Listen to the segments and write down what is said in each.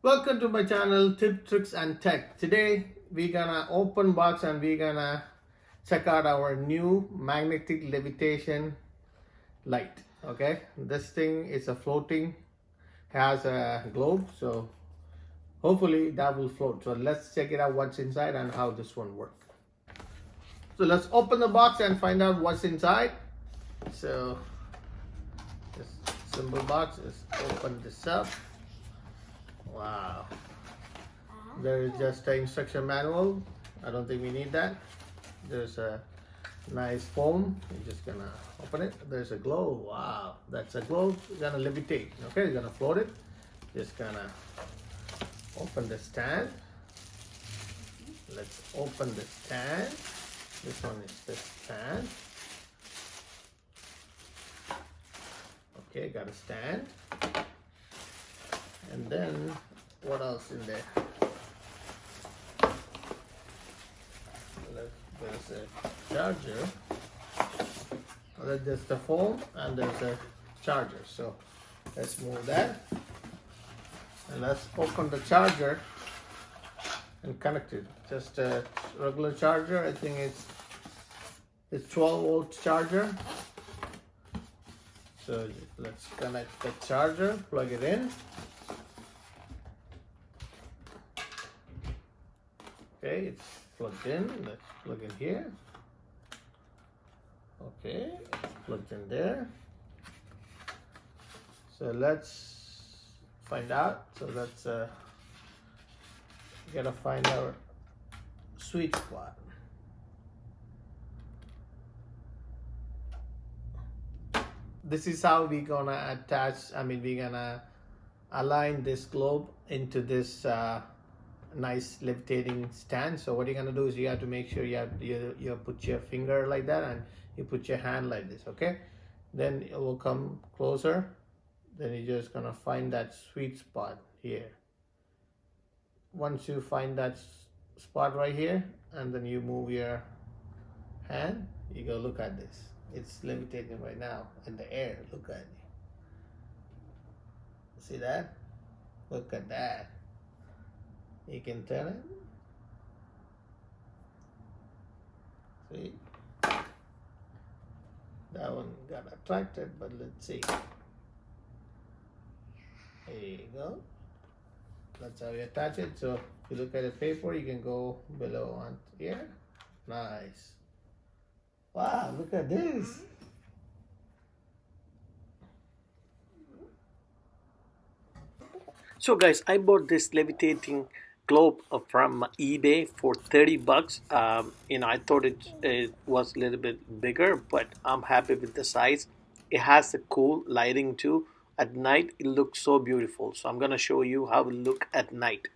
Welcome to my channel Tip Tricks and Tech. Today we're gonna open box and we're gonna check out our new magnetic levitation light. Okay, this thing is a floating, has a globe, so hopefully that will float. So let's check it out what's inside and how this one works. So let's open the box and find out what's inside. So this simple box is open this up. Wow. There is just an instruction manual. I don't think we need that. There's a nice foam. You're just gonna open it. There's a globe. Wow, that's a globe. You're gonna levitate. Okay, you're gonna float it. Just gonna open the stand. Let's open the stand. This one is the stand. Okay, got a stand. And then what else in there? There's a charger. There's the foam and there's a charger. So let's move that. And let's open the charger and connect it. Just a regular charger. I think it's 12-volt charger. So let's connect the charger, plug it in. Okay, it's plugged in. Let's plug in here. Okay, plugged in there. So let's find out. So let's gotta find our sweet spot. This is how we're gonna attach. We're gonna align this globe into this nice levitating stand. So what you're gonna do is you have to make sure you put your finger like that and you put your hand like this. Okay, then it will come closer. Then you're just gonna find that sweet spot here. Once you find that spot right here, and then you move your hand, you go look at this. It's levitating right now in the air. Look at it. See that? Look at that. You can turn it. See? That one got attracted, but let's see. There you go. That's how you attach it. So if you look at the paper, you can go below on here. Nice. Wow, look at this. So guys, I bought this levitating globe from eBay for 30 bucks. I thought it was a little bit bigger, but I'm happy with the size. It has a cool lighting too. At night, it looks so beautiful. So I'm gonna show you how it look at night.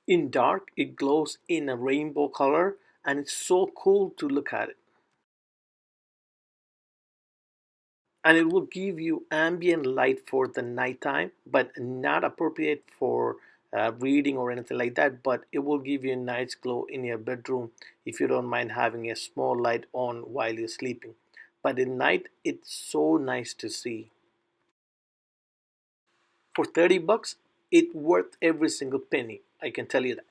In dark, it glows in a rainbow color, and it's so cool to look at it. And it will give you ambient light for the nighttime, but not appropriate for reading or anything like that. But it will give you a nice glow in your bedroom if you don't mind having a small light on while you're sleeping. But at night, it's so nice to see. For 30 bucks, it's worth every single penny. I can tell you that.